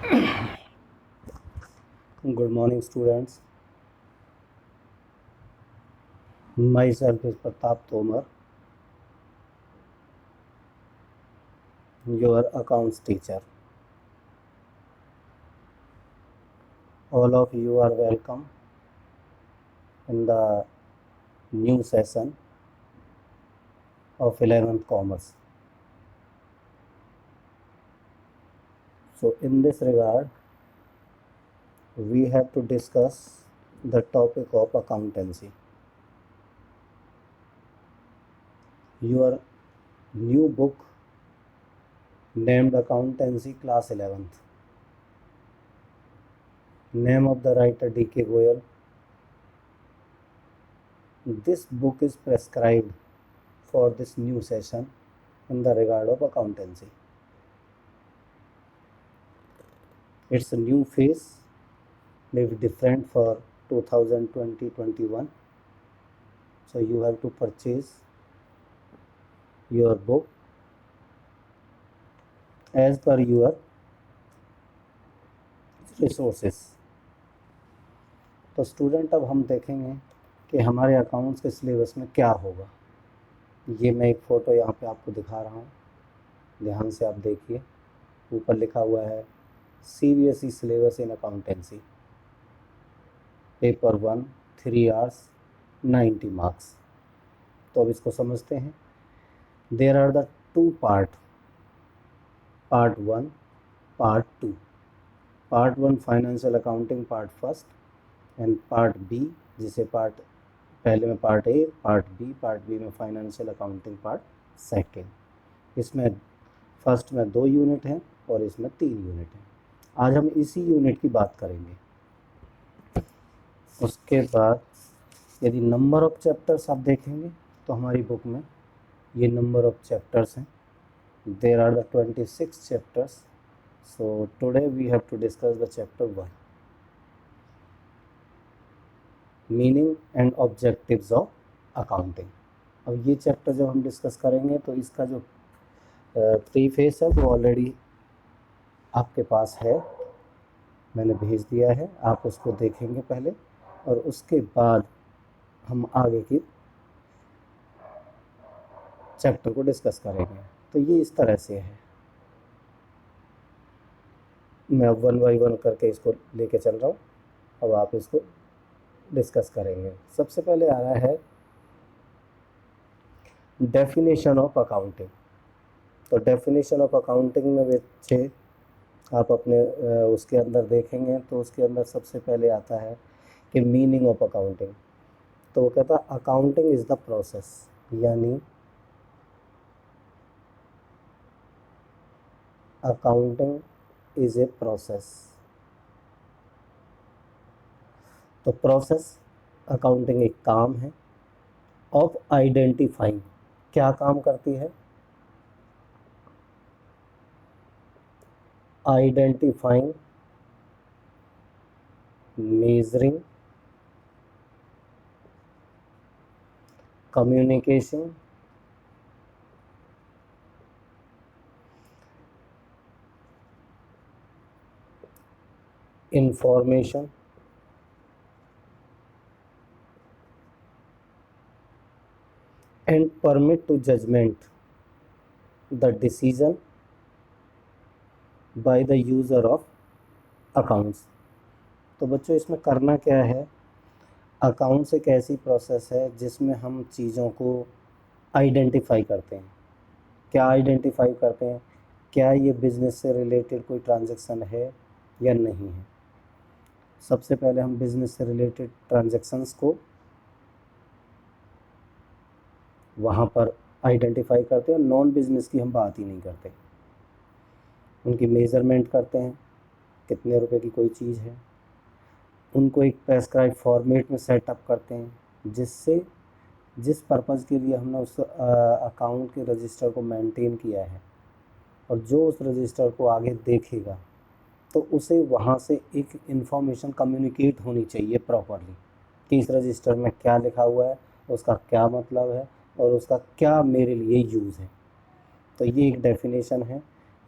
Good morning, students. Myself is Pratap Tomar, your accounts teacher. All of you are welcome in the new session of 11th Commerce. So, in this regard, we have to discuss the topic of accountancy. Your new book named Accountancy Class 11th. Name of the writer D.K. Goyal. This book is prescribed for this new session in the regard of accountancy. It's a new phase, maybe different for 2020-21. So you have to purchase your book as per your resources. तो student अब हम देखेंगे कि हमारे accounts के syllabus में क्या होगा। ये मैं एक फ़ोटो यहाँ पे आपको दिखा रहा हूँ, ध्यान से आप देखिए। ऊपर लिखा हुआ है CBSE syllabus in accountancy, paper 1, 3 hours 90 marks. तो अब इसको समझते हैं। There are the 2 part 1, part 2। Part 1 financial accounting part first, and part B जिसे पार्ट पहले में पार्ट ए, पार्ट बी में फाइनेंशियल अकाउंटिंग पार्ट सेकेंड। इसमें फर्स्ट में 2 यूनिट हैं और इसमें 3 यूनिट हैं। आज हम इसी यूनिट की बात करेंगे। उसके बाद यदि नंबर ऑफ चैप्टर्स आप देखेंगे तो हमारी बुक में ये नंबर ऑफ चैप्टर्स हैं। There are the 26 chapters. So today we have to discuss the chapter 1, meaning and objectives of accounting. अब ये चैप्टर जब हम डिस्कस करेंगे तो इसका जो प्रीफेस है वो ऑलरेडी आपके पास है, मैंने भेज दिया है। आप उसको देखेंगे पहले और उसके बाद हम आगे की चैप्टर को डिस्कस करेंगे। तो ये इस तरह से है, मैं अब 1 by 1 करके इसको लेके चल रहा हूँ। अब आप इसको डिस्कस करेंगे। सबसे पहले आ रहा है डेफिनेशन ऑफ अकाउंटिंग। तो डेफिनेशन ऑफ अकाउंटिंग में बच्चे आप अपने उसके अंदर देखेंगे तो उसके अंदर सबसे पहले आता है कि मीनिंग ऑफ अकाउंटिंग। तो वो कहता है अकाउंटिंग इज़ द प्रोसेस, यानी अकाउंटिंग इज़ ए प्रोसेस। तो प्रोसेस अकाउंटिंग एक काम है ऑफ आइडेंटिफाइंग। क्या काम करती है? Identifying, measuring, communication, information, and permit to judgment the decision by the user of accounts। तो बच्चों इसमें करना क्या है? अकाउंट्स एक ऐसी प्रोसेस है जिसमें हम चीज़ों को आइडेंटिफाई करते हैं। क्या आइडेंटिफाई करते हैं? क्या ये बिज़नेस से रिलेटेड कोई ट्रांजैक्शन है या नहीं है। सबसे पहले हम बिज़नेस से रिलेटेड ट्रांजैक्शंस को वहाँ पर आइडेंटिफाई करते हैं। नॉन बिज़नेस की हम बात ही नहीं करते। उनकी मेज़रमेंट करते हैं, कितने रुपए की कोई चीज़ है, उनको एक प्रेस्क्राइब फॉर्मेट में सेटअप करते हैं जिससे जिस पर्पज़ के लिए हमने उस अकाउंट के रजिस्टर को मेंटेन किया है, और जो उस रजिस्टर को आगे देखेगा तो उसे वहाँ से एक इन्फॉर्मेशन कम्युनिकेट होनी चाहिए प्रॉपरली कि इस रजिस्टर में क्या लिखा हुआ है, उसका क्या मतलब है और उसका क्या मेरे लिए यूज़ है। तो ये एक डेफिनेशन है,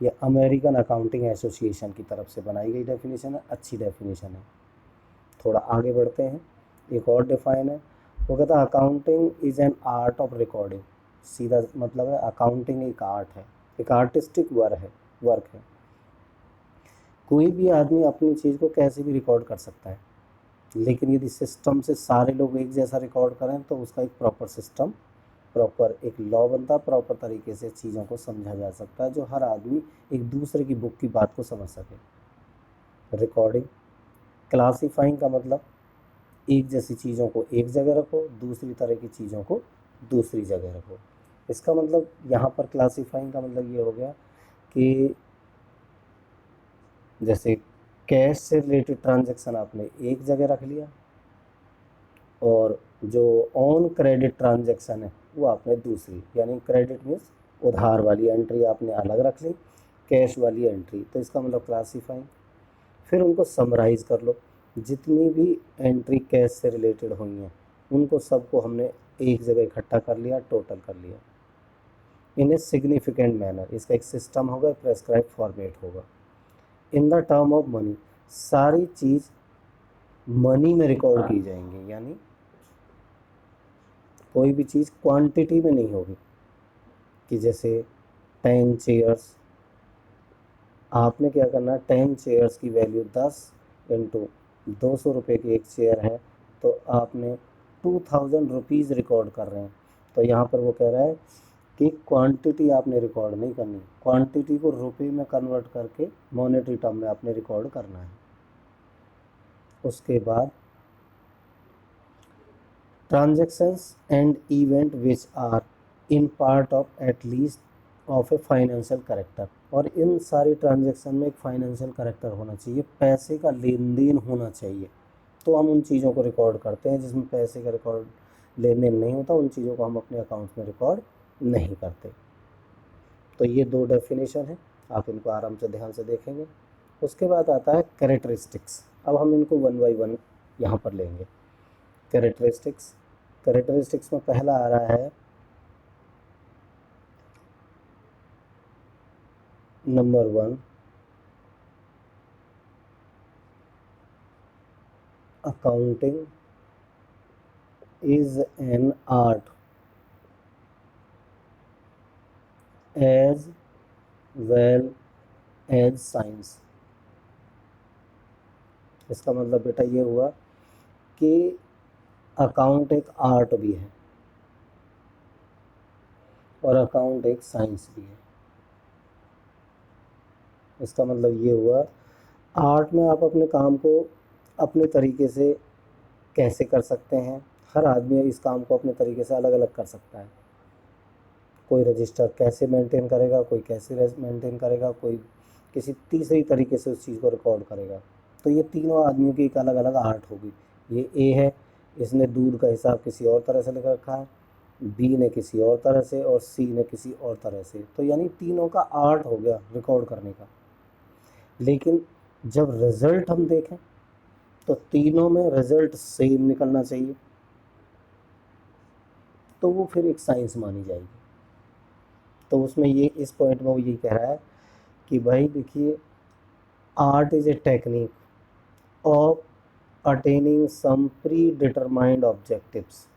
ये अमेरिकन अकाउंटिंग एसोसिएशन की तरफ से बनाई गई डेफिनेशन है, अच्छी डेफिनेशन है। थोड़ा आगे बढ़ते हैं, एक और डिफाइन है, वो कहता है accounting is an art of recording. सीधा मतलब है अकाउंटिंग एक आर्ट है, एक आर्टिस्टिक वर्क है। कोई भी आदमी अपनी चीज़ को कैसे भी रिकॉर्ड कर सकता है, लेकिन यदि सिस्टम से सारे लोग एक जैसा रिकॉर्ड करें तो उसका एक प्रॉपर सिस्टम, प्रॉपर एक लॉ बनता है, प्रॉपर तरीके से चीज़ों को समझा जा सकता है, जो हर आदमी एक दूसरे की बुक की बात को समझ सके। रिकॉर्डिंग, क्लासीफाइंग का मतलब एक जैसी चीज़ों को एक जगह रखो, दूसरी तरह की चीज़ों को दूसरी जगह रखो। इसका मतलब यहाँ पर क्लासीफाइंग का मतलब ये हो गया कि जैसे कैश से रिलेटेड ट्रांजैक्शन आपने एक जगह रख लिया, और जो ऑन क्रेडिट ट्रांजैक्शन है वो आपने दूसरी, यानी क्रेडिट मीन्स उधार वाली एंट्री आपने अलग रख ली, कैश वाली एंट्री, तो इसका मतलब क्लासीफाइंग। फिर उनको समराइज कर लो, जितनी भी एंट्री कैश से रिलेटेड हुई हैं उनको सबको हमने एक जगह इकट्ठा कर लिया, टोटल कर लिया इन ए सिग्निफिकेंट मैनर। इसका एक सिस्टम होगा, प्रेस्क्राइब फॉर्मेट होगा। इन द टर्म ऑफ मनी, सारी चीज़ मनी में रिकॉर्ड की जाएंगी, यानी कोई भी चीज़ क्वांटिटी में नहीं होगी कि जैसे 10 चेयर्स, आपने क्या करना है, 10 चेयर्स की वैल्यू 10 इंटू 200 रुपये की एक चेयर है, तो आपने 2000 रुपीज़ रिकॉर्ड कर रहे हैं। तो यहाँ पर वो कह रहा है कि क्वांटिटी आपने रिकॉर्ड नहीं करनी, क्वांटिटी को रुपये में कन्वर्ट करके मॉनेटरी टर्म में आपने रिकॉर्ड करना है। उसके बाद transactions and event which are in part of at least of a financial character, और इन सारी ट्रांजैक्शन में एक फाइनेंशियल करेक्टर होना चाहिए, पैसे का लेन देन होना चाहिए। तो हम उन चीज़ों को रिकॉर्ड करते हैं, जिसमें पैसे का रिकॉर्ड लेन देन नहीं होता, उन चीज़ों को हम अपने अकाउंट में रिकॉर्ड नहीं करते। तो ये दो डेफिनेशन है, आप इनको आराम से ध्यान से देखेंगे। उसके बाद आता है कैरेक्टरिस्टिक्स। अब हम इनको वन बाई वन यहाँ पर लेंगे। कैरेक्टरिस्टिक्स में पहला आ रहा है number 1, accounting is an art as well as science. इसका मतलब बेटा ये हुआ कि अकाउंट एक आर्ट भी है और अकाउंट एक साइंस भी है। इसका मतलब ये हुआ, आर्ट में आप अपने काम को अपने तरीके से कैसे कर सकते हैं, हर आदमी इस काम को अपने तरीके से अलग अलग कर सकता है। कोई रजिस्टर कैसे मेंटेन करेगा, कोई कैसे मेंटेन करेगा, कोई किसी तीसरी तरीके से उस चीज़ को रिकॉर्ड करेगा। तो ये तीनों आदमियों की एक अलग अलग आर्ट होगी। ये ए है, इसने दूध का हिसाब किसी और तरह से लिख रखा है, बी ने किसी और तरह से, और सी ने किसी और तरह से। तो यानी तीनों का आर्ट हो गया रिकॉर्ड करने का। लेकिन जब रिज़ल्ट हम देखें तो तीनों में रिज़ल्ट सेम निकलना चाहिए, तो वो फिर एक साइंस मानी जाएगी। तो उसमें ये इस पॉइंट में वो ये कह रहा है कि भाई देखिए, art is a technique of attaining some predetermined objectives.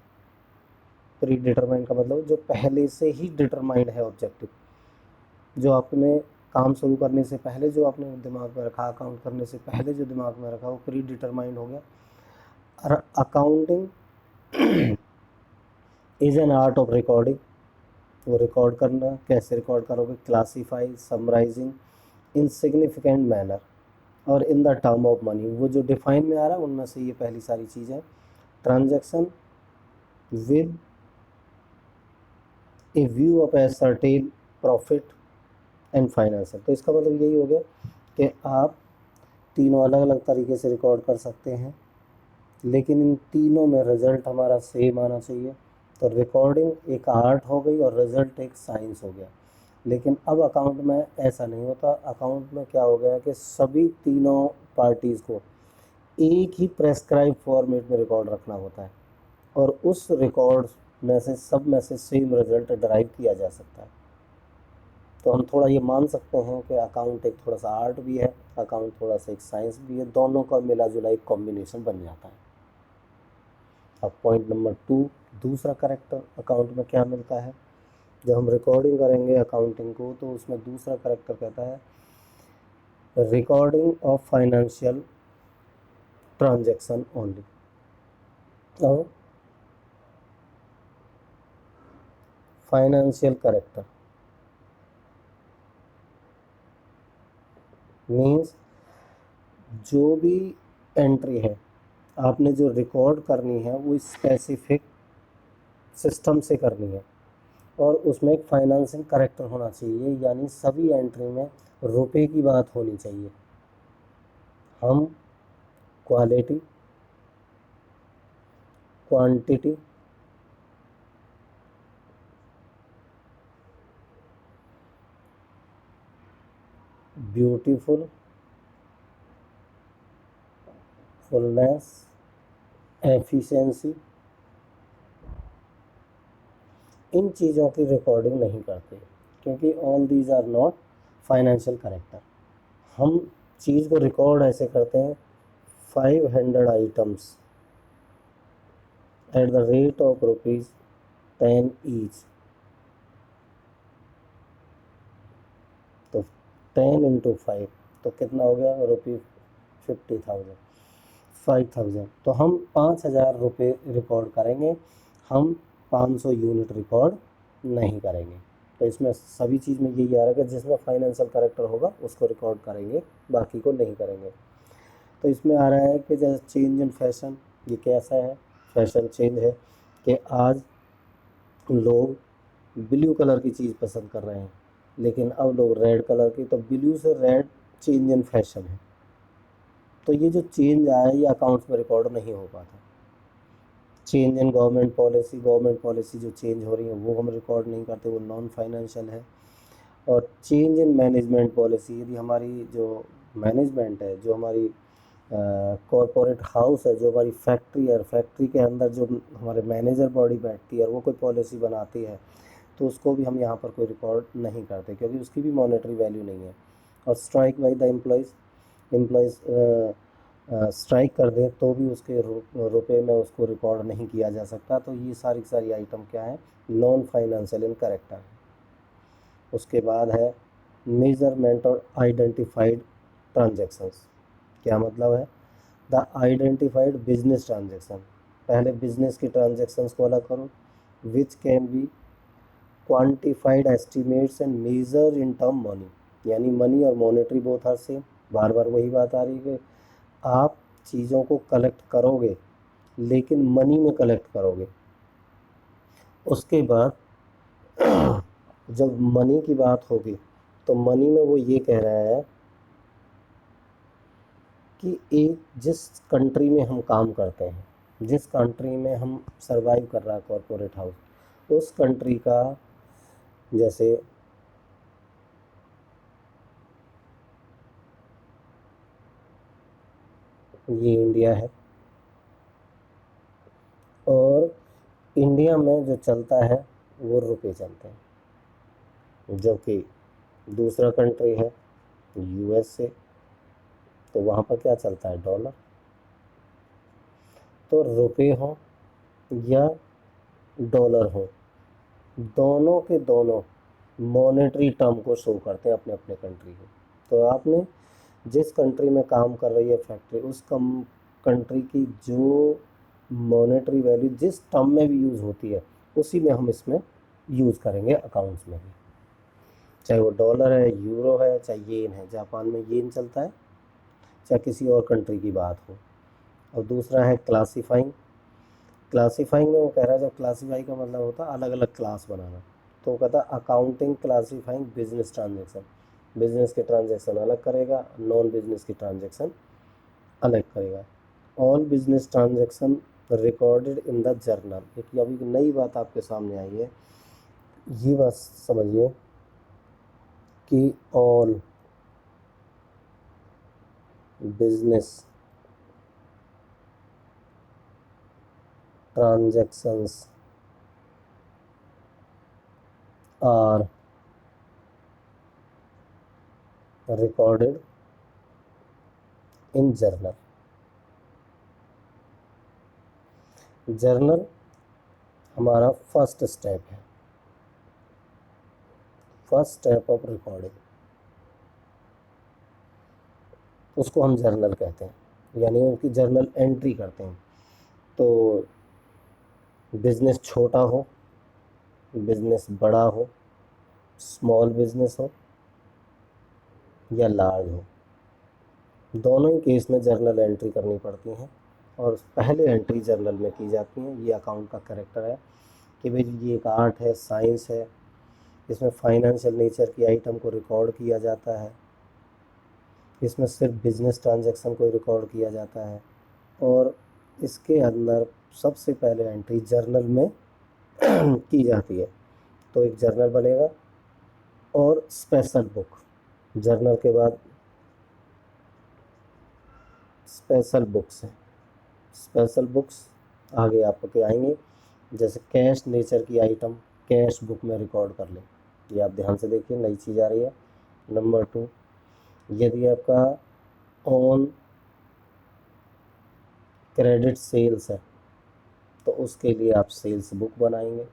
Predetermined का मतलब जो पहले से ही डिटरमाइंड है ऑब्जेक्टिव, जो आपने काम शुरू करने से पहले जो आपने दिमाग में रखा, अकाउंट करने से पहले जो दिमाग में रखा, वो प्री डिटरमाइंड हो गया। और accounting is an art of recording, वो रिकॉर्ड करना, कैसे रिकॉर्ड करोगे, classify, summarising in significant manner और in the term of money. वो जो डिफाइन में आ रहा है उनमें से ये पहली सारी चीज़ें, transaction with A view of a certain profit and financial. तो इसका मतलब यही हो गया कि आप तीनों अलग अलग तरीके से रिकॉर्ड कर सकते हैं, लेकिन इन तीनों में रिज़ल्ट हमारा सेम आना चाहिए। तो रिकॉर्डिंग एक आर्ट हो गई और रिज़ल्ट एक साइंस हो गया। लेकिन अब अकाउंट में ऐसा नहीं होता। अकाउंट में क्या हो गया कि सभी तीनों पार्टीज़ को एक ही प्रेस्क्राइब फॉर्मेट में रिकॉर्ड रखना होता है, और उस रिकॉर्ड में से सब में से सेम रिज़ल्ट डराइव किया जा सकता है। तो हम थोड़ा ये मान सकते हैं कि अकाउंट एक थोड़ा सा आर्ट भी है, अकाउंट थोड़ा सा एक साइंस भी है, दोनों का मिला जुला एक कॉम्बिनेशन बन जाता है। अब पॉइंट नंबर 2, दूसरा करेक्टर अकाउंट में क्या मिलता है। जब हम रिकॉर्डिंग करेंगे अकाउंटिंग को तो उसमें दूसरा करेक्टर कहता है recording of financial transaction only. और फाइनेंशियल करेक्टर मीन्स जो भी एंट्री है आपने जो रिकॉर्ड करनी है वो स्पेसिफिक सिस्टम से करनी है और उसमें एक फाइनेंसिंग करेक्टर होना चाहिए, यानी सभी एंट्री में रुपए की बात होनी चाहिए। हम quality, quantity, beautiful, fullness, efficiency, इन चीज़ों की रिकॉर्डिंग नहीं करते क्योंकि all these are not financial character. हम चीज़ को रिकॉर्ड ऐसे करते हैं 500 items at the rate of ₹10 each. तो 10 इंटू 5 तो कितना हो गया ₹50,000, 5,000। तो हम 5,000 रुपये रिकॉर्ड करेंगे, हम 500 यूनिट रिकॉर्ड नहीं करेंगे। तो इसमें सभी चीज़ में यही आ रहा है कि जिसमें फाइनेंशियल करेक्टर होगा उसको रिकॉर्ड करेंगे, बाकी को नहीं करेंगे। तो इसमें आ रहा है कि जैसे चेंज इन फैशन, ये कैसा है, फैशन चेंज है कि आज लोग ब्लू कलर की चीज़ पसंद कर रहे हैं लेकिन अब लोग रेड कलर की, तो ब्लू से रेड चेंज इन फैशन है। तो ये जो चेंज आया ये अकाउंट्स में रिकॉर्ड नहीं हो पाता। चेंज इन गवर्नमेंट पॉलिसी जो चेंज हो रही है वो हम रिकॉर्ड नहीं करते, वो नॉन फाइनेंशियल है। और चेंज इन मैनेजमेंट पॉलिसी, यदि हमारी जो मैनेजमेंट है, जो हमारी कॉरपोरेट हाउस है, जो हमारी फैक्ट्री है, फैक्ट्री के अंदर जो हमारे मैनेजर बॉडी बैठती है और वो कोई पॉलिसी बनाती है तो उसको भी हम यहाँ पर कोई रिकॉर्ड नहीं करते क्योंकि उसकी भी मॉनेटरी वैल्यू नहीं है। और strike by the employees strike कर दें तो भी उसके रुपए में उसको रिकॉर्ड नहीं किया जा सकता। तो ये सारी सारी आइटम क्या है, नॉन फाइनेंशियल इन करेक्टर। उसके बाद है मेजरमेंट और आइडेंटिफाइड ट्रांजैक्शंस। क्या मतलब है, द आइडेंटिफाइड बिजनेस ट्रांजैक्शन, पहले बिजनेस की ट्रांजैक्शंस को अलग करो, which can be quantified estimates and measure in term money, यानी मनी और मॉनेटरी बोथ आर सेम। बार बार वही बात आ रही है कि आप चीज़ों को कलेक्ट करोगे लेकिन मनी में कलेक्ट करोगे। उसके बाद जब मनी की बात होगी तो मनी में वो ये कह रहा है कि एक जिस कंट्री में हम काम करते हैं, जिस कंट्री में हम सरवाइव कर रहा है कॉरपोरेट हाउस, उस कंट्री का, जैसे ये इंडिया है और इंडिया में जो चलता है वो रुपए चलते हैं, जो कि दूसरा कंट्री है USA, तो वहाँ पर क्या चलता है, डॉलर। तो रुपए हो या डॉलर हो, दोनों के दोनों मॉनेटरी टर्म को शो करते हैं अपने अपने कंट्री को। तो आपने जिस कंट्री में काम कर रही है फैक्ट्री, उस कंट्री की जो मॉनेटरी वैल्यू जिस टर्म में भी यूज़ होती है उसी में हम इसमें यूज़ करेंगे अकाउंट्स में भी, चाहे वो डॉलर है, यूरो है, चाहे येन है, जापान में येन चलता है, चाहे किसी और कंट्री की बात हो। और दूसरा है क्लासीफाइंग। क्लासीफाइंग में वो कह रहा है, जब क्लासीफाई का मतलब होता है अलग अलग क्लास बनाना, तो वो कहता है accounting classifying business transaction, business के ट्रांजेक्शन अलग करेगा, नॉन बिजनेस की ट्रांजेक्शन अलग करेगा। All business transaction recorded in the journal. एक अभी नई बात आपके सामने आई है, ये बात समझिए कि all business transactions, are recorded in journal. Journal हमारा फर्स्ट स्टेप है, फर्स्ट स्टेप ऑफ रिकॉर्डिंग, उसको हम जर्नल कहते हैं, यानी उनकी जर्नल एंट्री करते हैं। तो बिजनेस छोटा हो, बिजनेस बड़ा हो, स्मॉल बिजनेस हो या लार्ज हो, दोनों ही केस में जर्नल एंट्री करनी पड़ती हैं। और पहले एंट्री जर्नल में की जाती हैं। ये अकाउंट का कैरेक्टर है कि भाई ये एक आर्ट है, साइंस है, इसमें फाइनेंशियल नेचर की आइटम को रिकॉर्ड किया जाता है, इसमें सिर्फ बिजनेस ट्रांजैक्शन को रिकॉर्ड किया जाता है। और इसके अंदर सबसे पहले एंट्री जर्नल में की जाती है। तो एक जर्नल बनेगा और स्पेशल बुक, जर्नल के बाद स्पेशल बुक्स हैं। स्पेशल बुक्स आगे आपके आएंगे, जैसे कैश नेचर की आइटम कैश बुक में रिकॉर्ड कर लें। ये आप ध्यान से देखिए, नई चीज़ आ रही है। नंबर 2, यदि आपका ऑन क्रेडिट सेल्स है तो उसके लिए आप सेल्स बुक बनाएंगे।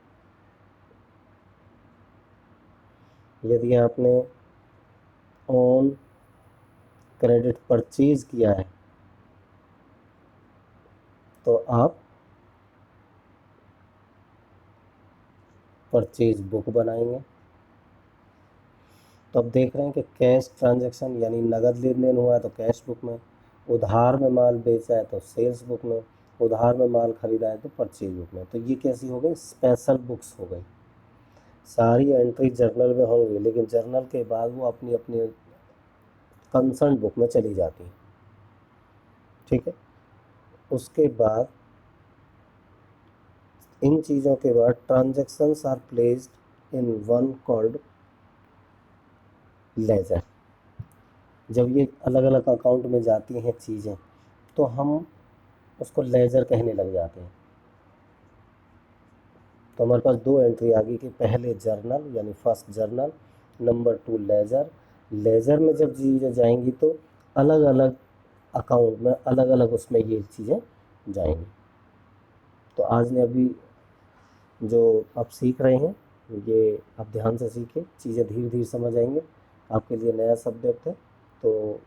यदि आपने ऑन क्रेडिट परचेज किया है तो आप परचेज बुक बनाएंगे। तो अब देख रहे हैं कि कैश ट्रांजैक्शन यानी नगद लेन देन हुआ है तो कैश बुक में, उधार में माल बेचा है तो सेल्स बुक में, उधार में माल खरीदा है तो परचेज बुक में। तो ये कैसी हो गई, स्पेशल बुक्स हो गई। सारी एंट्री जर्नल में होंगी, लेकिन जर्नल के बाद वो अपनी अपनी कंसर्न बुक में चली जाती है। ठीक है, उसके बाद इन चीज़ों के बाद transactions are placed in one called ledger. जब ये अलग अलग अकाउंट में जाती हैं चीज़ें तो हम उसको लेजर कहने लग जाते हैं। तो हमारे पास 2 एंट्री आ गई कि पहले जर्नल यानी first journal, number 2 ledger. Ledger में जब चीज़ें जाएंगी तो अलग अलग अकाउंट में अलग अलग उसमें ये चीज़ें जाएंगी। तो आज ने अभी जो आप सीख रहे हैं ये आप ध्यान से सीखें, चीज़ें धीरे धीरे समझ आएंगे। आपके लिए नया सब्जेक्ट है तो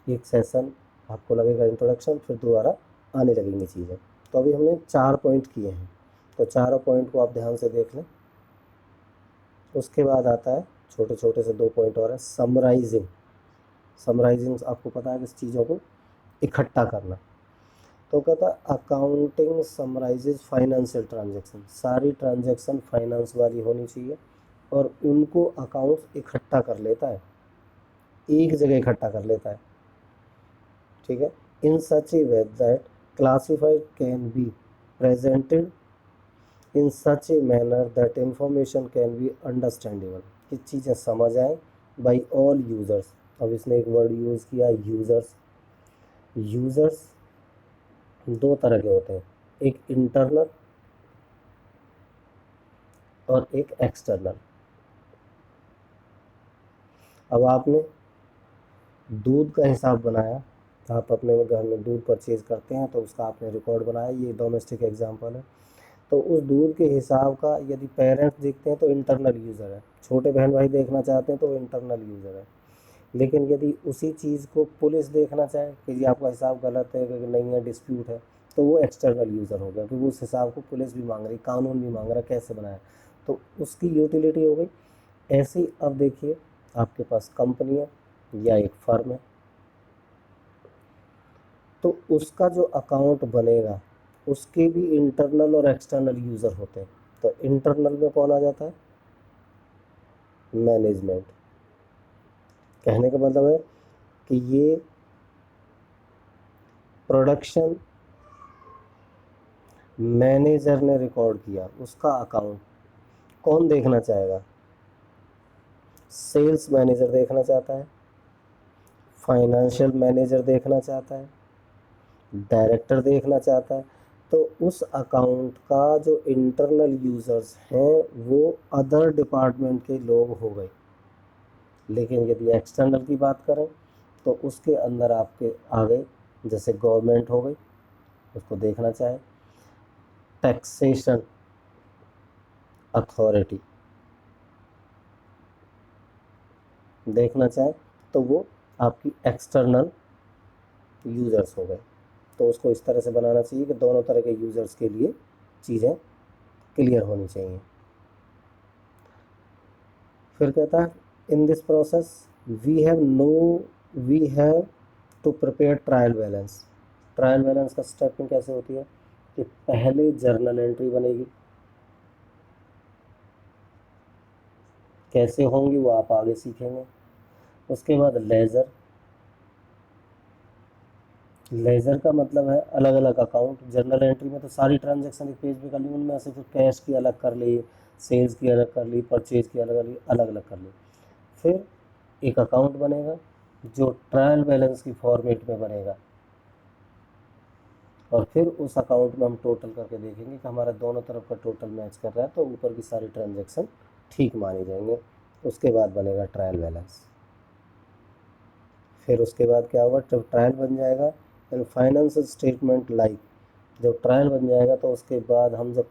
एक सेशन आपको लगेगा इंट्रोडक्शन, फिर दोबारा आने लगेंगी चीज़ें। तो अभी हमने 4 पॉइंट किए हैं, तो चारों पॉइंट को आप ध्यान से देख लें। उसके बाद आता है छोटे छोटे से 2 पॉइंट और है, समराइजिंग। समराइजिंग आपको पता है किस चीज़ों को इकट्ठा करना। तो कहता है अकाउंटिंग समराइजेज फाइनेंशियल ट्रांजैक्शन, सारी ट्रांजैक्शन फाइनेंस वाली होनी चाहिए और उनको अकाउंट इकट्ठा कर लेता है, एक जगह इकट्ठा कर लेता है। ठीक है, in such a way that classified can be presented in such a manner that information can be understandable, कि चीज़ें समझ आए बाई ऑल यूज़र्स। अब इसने एक वर्ड यूज़ किया यूज़र्स। यूज़र्स 2 तरह के होते हैं, एक इंटरनल और एक एक्सटर्नल। अब आपने दूध का हिसाब बनाया, आप अपने घर में दूध परचेज करते हैं तो उसका आपने रिकॉर्ड बनाया, ये डोमेस्टिक एग्जांपल है। तो उस दूध के हिसाब का यदि पेरेंट्स देखते हैं तो इंटरनल यूज़र है, छोटे बहन भाई देखना चाहते हैं तो वो इंटरनल यूज़र है। लेकिन यदि उसी चीज़ को पुलिस देखना चाहे कि जी आपका हिसाब गलत है कि नहीं है, डिस्प्यूट है, तो वो एक्सटर्नल यूज़र हो गया, क्योंकि उस हिसाब को पुलिस भी मांग रही, कानून भी मांग रहा, कैसे बनाया, तो उसकी यूटिलिटी हो गई। ऐसे ही अब देखिए आपके पास कंपनी है या एक फर्म है, तो उसका जो अकाउंट बनेगा उसके भी इंटरनल और एक्सटर्नल यूज़र होते हैं। तो इंटरनल में कौन आ जाता है, मैनेजमेंट। कहने का मतलब है कि ये प्रोडक्शन मैनेजर ने रिकॉर्ड किया, उसका अकाउंट कौन देखना चाहेगा, सेल्स मैनेजर देखना चाहता है, फाइनेंशियल मैनेजर देखना चाहता है, डायरेक्टर देखना चाहता है। तो उस अकाउंट का जो इंटरनल यूज़र्स हैं वो अदर डिपार्टमेंट के लोग हो गए, लेकिन यदि एक्सटर्नल की बात करें तो उसके अंदर आपके आ गए जैसे गवर्नमेंट हो गई, उसको देखना चाहे, टैक्सेशन अथॉरिटी देखना चाहे तो वो आपकी एक्सटर्नल यूज़र्स हो गए। तो उसको इस तरह से बनाना चाहिए कि दोनों तरह के यूज़र्स के लिए चीज़ें क्लियर होनी चाहिए। फिर कहता है in this process we have to prepare trial balance. Trial balance का स्टेपिंग कैसे होती है कि पहले जर्नल एंट्री बनेगी, कैसे होंगी वो आप आगे सीखेंगे। उसके बाद लेजर, लेजर का मतलब है अलग अलग अकाउंट। जर्नल एंट्री में तो सारी ट्रांजैक्शन एक पेज पे कर ली, उनमें से फिर कैश की अलग कर ली, सेल्स की अलग कर ली, परचेज की अलग अलग कर ली। फिर एक अकाउंट बनेगा जो ट्रायल बैलेंस की फॉर्मेट में बनेगा, और फिर उस अकाउंट में हम टोटल करके देखेंगे कि हमारा दोनों तरफ का टोटल मैच कर रहा है तो ऊपर की सारी ट्रांजैक्शन ठीक मानी जाएंगे। उसके बाद बनेगा ट्रायल बैलेंस। फिर उसके बाद क्या होगा, जब ट्रायल बन जाएगा एंड फाइनेंशियल स्टेटमेंट लाइक, जब ट्रायल बन जाएगा तो उसके बाद हम जब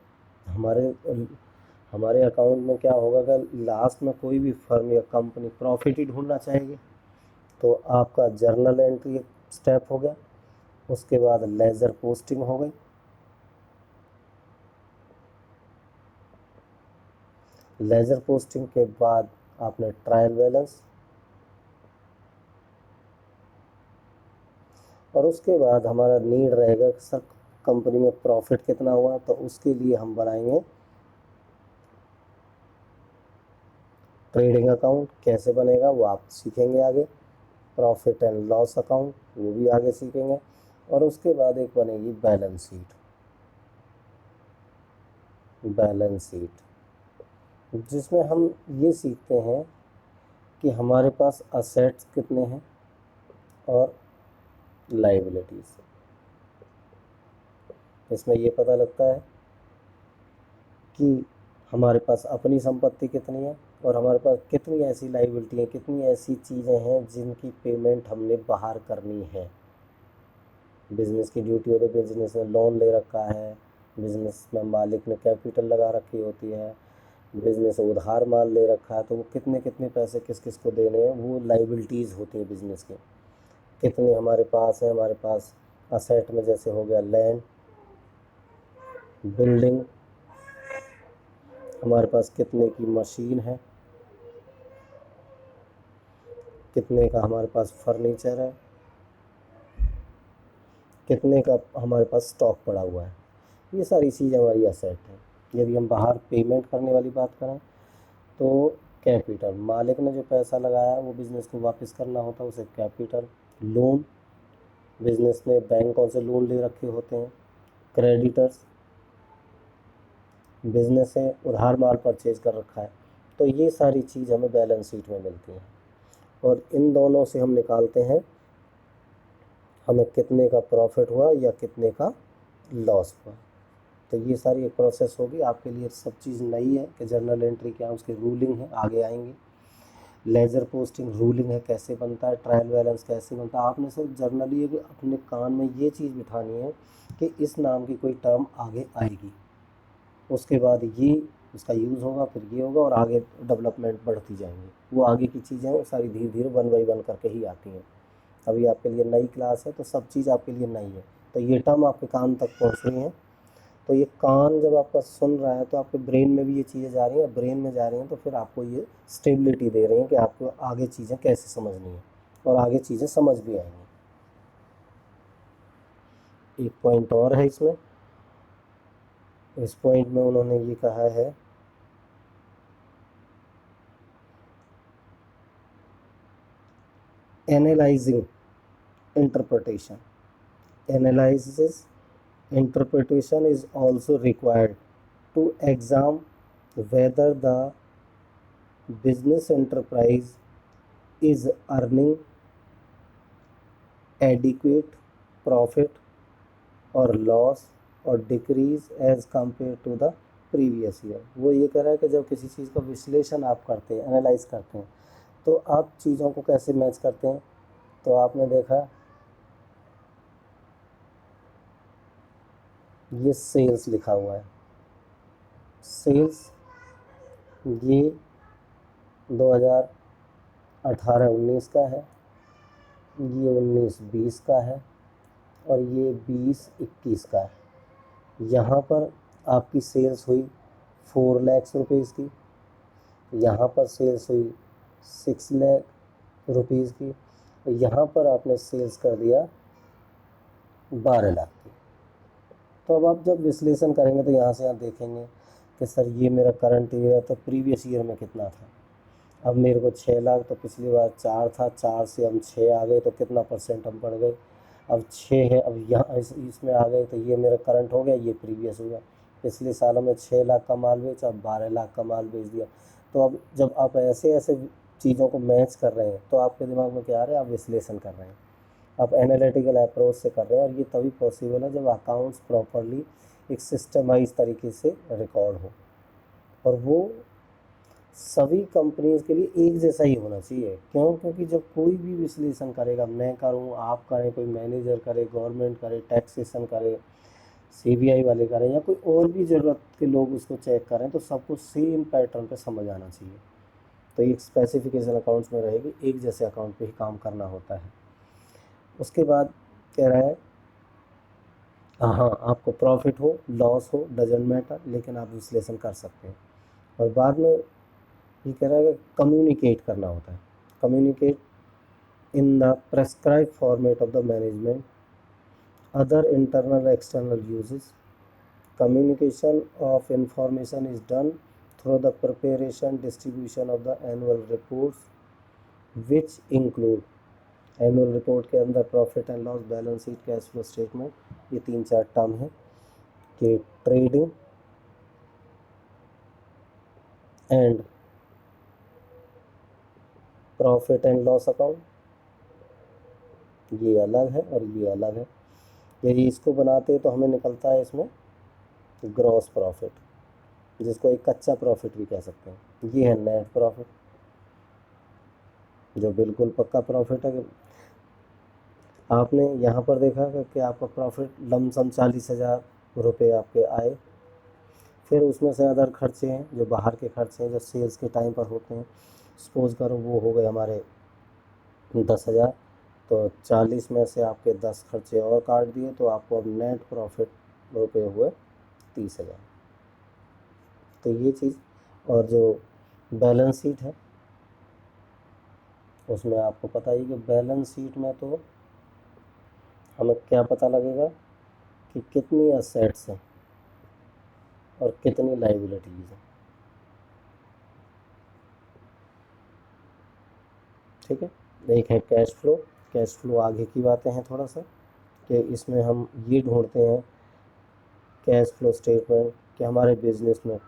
हमारे अकाउंट में क्या होगा, अगर लास्ट में कोई भी फर्म या कंपनी प्रॉफिट ही ढूंढना चाहेगी तो आपका जर्नल एंट्री एक स्टेप हो गया। उसके बाद लेजर पोस्टिंग हो गई, लेजर पोस्टिंग के बाद आपने ट्रायल बैलेंस, और उसके बाद हमारा नीड रहेगा कि सर कंपनी में प्रॉफिट कितना हुआ, तो उसके लिए हम बनाएंगे ट्रेडिंग अकाउंट। कैसे बनेगा वो आप सीखेंगे आगे। प्रॉफिट एंड लॉस अकाउंट वो भी आगे सीखेंगे। और उसके बाद एक बनेगी बैलेंस शीट, बैलेंस शीट जिसमें हम ये सीखते हैं कि हमारे पास असेट्स कितने हैं और लाइबिलिटीज़। इसमें ये पता लगता है कि हमारे पास अपनी संपत्ति कितनी है और हमारे पास कितनी ऐसी लाइबिलिटी हैं, कितनी ऐसी चीज़ें हैं जिनकी पेमेंट हमने बाहर करनी है। बिज़नेस की ड्यूटी हो तो बिज़नेस ने लोन ले रखा है, बिज़नेस में मालिक ने कैपिटल लगा रखी होती है, बिज़नेस उधार माल ले रखा है, तो वो कितने कितने पैसे किस किस को देने हैं वो लाइबिलिटीज़ होती है बिज़नेस के। कितने हमारे पास है, हमारे पास असेट में जैसे हो गया लैंड, बिल्डिंग, हमारे पास कितने की मशीन है, कितने का हमारे पास फर्नीचर है, कितने का हमारे पास स्टॉक पड़ा हुआ है। ये सारी चीज़ हमारी असेट है। यदि हम बाहर पेमेंट करने वाली बात करें तो कैपिटल, मालिक ने जो पैसा लगाया वो बिज़नेस को वापस करना होता है उसे कैपिटल। लोन, बिज़नेस ने बैंकों से लोन ले रखे होते हैं। क्रेडिटर्स, बिज़नेस से उधार माल परचेज कर रखा है। तो ये सारी चीज़ हमें बैलेंस शीट में मिलती है और इन दोनों से हम निकालते हैं हमें कितने का प्रॉफिट हुआ या कितने का लॉस हुआ। तो ये सारी एक प्रोसेस होगी आपके लिए। सब चीज़ नई है कि जर्नल एंट्री क्या है, उसके रूलिंग है, आगे आएंगे। लेजर पोस्टिंग रूलिंग है कैसे बनता है, ट्रायल बैलेंस कैसे बनता है। आपने सिर्फ जर्नली अपने कान में ये चीज़ बिठानी है कि इस नाम की कोई टर्म आगे आएगी, उसके बाद ये उसका यूज़ होगा, फिर ये होगा और आगे डेवलपमेंट बढ़ती जाएंगी। वो आगे की चीज़ें वो सारी धीरे धीरे वन बाई वन करके ही आती हैं। अभी आपके लिए नई क्लास है तो सब चीज़ आपके लिए नई है, तो ये टर्म आपके कान तक पहुँच रही हैं। तो ये कान जब आपका सुन रहा है तो आपके ब्रेन में भी ये चीज़ें जा रही हैं, ब्रेन में जा रही हैं, तो फिर आपको ये स्टेबिलिटी दे रही हैं कि आपको आगे चीज़ें कैसे समझनी है और आगे चीज़ें समझ भी आएंगी। एक पॉइंट और है इसमें, इस पॉइंट में उन्होंने ये कहा है analysing interpretation. Analysis interpretation is also required to examine whether the business enterprise is earning adequate profit or loss or decrease as compared to the previous year। वो ये कह रहा है कि जब किसी चीज़ का विश्लेषण आप करते हैं, एनालाइज करते हैं, तो आप चीज़ों को कैसे मैच करते हैं, तो आपने देखा ये सेल्स लिखा हुआ है, सेल्स ये 2018-19 का है, ये 19-20 का है, और ये 20-21 का है। यहाँ पर आपकी सेल्स हुई 4 लाख रुपीज़ की, यहाँ पर सेल्स हुई 6 लाख रुपीज़ की, यहाँ पर आपने सेल्स कर दिया 12 लाख की। तो अब आप जब विश्लेषण करेंगे तो यहाँ से आप देखेंगे कि सर ये मेरा करंट ईयर है, तो प्रीवियस ईयर में कितना था। अब मेरे को 6 लाख, तो पिछली बार 4 था, 4 से हम 6 आ गए, तो कितना परसेंट हम बढ़ गए। अब 6 है, अब यहाँ इसमें आ गए, तो ये मेरा करंट हो गया, ये प्रीवियस हुआ। पिछले साल में 6 लाख का माल बेचा, अब 12 लाख का माल बेच दिया। तो अब जब आप ऐसे ऐसे चीज़ों को मैच कर रहे हैं तो आपके दिमाग में क्या आ रहा है, आप विश्लेषण कर रहे हैं, आप एनालिटिकल अप्रोच से कर रहे हैं। और ये तभी पॉसिबल है जब अकाउंट्स प्रॉपरली एक सिस्टमाइज तरीके से रिकॉर्ड हो, और वो सभी कंपनीज़ के लिए एक जैसा ही होना चाहिए। क्यों? क्योंकि जब कोई भी विश्लेषण करेगा, मैं करूँ, आप करें, कोई मैनेजर करे, गवर्नमेंट करे, टैक्सेशन करे, सीबीआई वाले करें, या कोई और भी ज़रूरत के लोग उसको चेक करें, तो सबको सेम पैटर्न पे समझ आना चाहिए। तो एक स्पेसिफिकेशन अकाउंट्स में रहेगी, एक जैसे अकाउंट पे ही काम करना होता है। उसके बाद कह रहा है, हाँ, आपको प्रॉफिट हो लॉस हो डजेंट मैटर, लेकिन आप विश्लेषण कर सकते हैं। और बाद में ये कह रहा है कि कम्युनिकेट करना होता है, communicate in the prescribe format of the management, other internal external uses. Communication of information is done through the preparation, distribution of the annual reports, which include annual report के अंदर profit and loss, balance sheet, cash flow statement, ये 3-4 term है कि trading and profit and loss account ये अलग है और ये अलग है। यदि इसको बनाते हैं तो हमें निकलता है इसमें ग्रॉस प्रॉफिट, जिसको एक कच्चा प्रॉफिट भी कह सकते हैं। ये है नेट प्रॉफिट, जो बिल्कुल पक्का प्रॉफिट है। आपने यहाँ पर देखा कि आपका प्रॉफिट लमसम 40,000 रुपये आपके आए, फिर उसमें से अदर खर्चे हैं जो बाहर के खर्चे हैं, जो सेल्स के टाइम पर होते हैं। सपोज करो वो हो गए हमारे 10,000, तो 40 में से आपके 10 खर्चे और काट दिए, तो आपको अब नेट प्रॉफिट रुपये हुए 30,000। तो ये चीज़। और जो बैलेंस शीट है उसमें आपको पता ही कि बैलेंस शीट में तो हमें क्या पता लगेगा कि कितनी असेट्स हैं और कितनी लाइबिलिटीज़ हैं। ठीक है। एक है कैश फ्लो। कैश फ्लो आगे की बातें हैं थोड़ा सा, कि इसमें हम ये ढूंढते हैं कैश फ्लो स्टेटमेंट कि हमारे बिजनेस में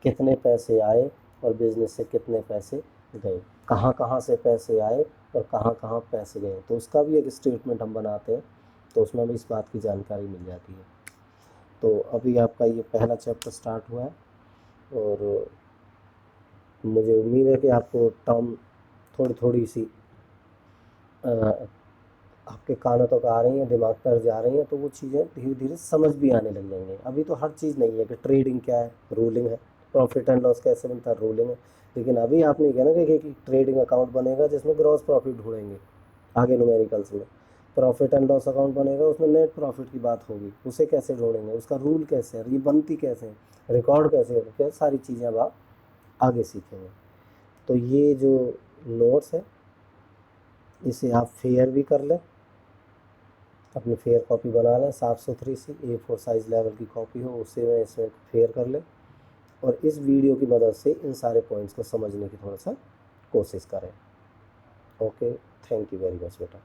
कितने पैसे आए और बिजनेस से कितने पैसे गए, कहाँ कहाँ से पैसे आए और कहाँ कहाँ पैसे गए, तो उसका भी एक स्टेटमेंट हम बनाते हैं। तो उसमें भी इस बात की जानकारी मिल जाती है। तो अभी आपका ये पहला चैप्टर स्टार्ट हुआ है, और मुझे उम्मीद है कि आपको टर्म थोड़ी थोड़ी सी आपके कानों तक आ रही हैं, दिमाग पर जा रही हैं, तो वो चीज़ें धीरे धीरे समझ भी आने लग जाएंगी। अभी तो हर चीज़ नहीं है कि ट्रेडिंग क्या है, रूलिंग है, प्रॉफिट एंड लॉस कैसे बनता है, रूलिंग है। लेकिन अभी आपने कहना कि ट्रेडिंग अकाउंट बनेगा जिसमें ग्रॉस प्रॉफिट ढूंढेंगे, आगे न्यूमेरिकल्स में प्रॉफिट एंड लॉस अकाउंट बनेगा, उसमें नेट प्रॉफिट की बात होगी, उसे कैसे ढूंढेंगे, उसका रूल कैसे है, ये बनती कैसे है, रिकॉर्ड कैसे होगा, क्या सारी चीज़ें अब आप आगे सीखेंगे। तो ये जो नोट्स है इसे आप फेयर भी कर लें, अपनी फेयर कॉपी बना लें, साफ़ सुथरी सी A4 साइज़ लेवल की कॉपी हो, उससे में इसमें फेयर कर लें, और इस वीडियो की मदद से इन सारे पॉइंट्स को समझने की थोड़ा सा कोशिश करें। Okay, thank you very much बेटा।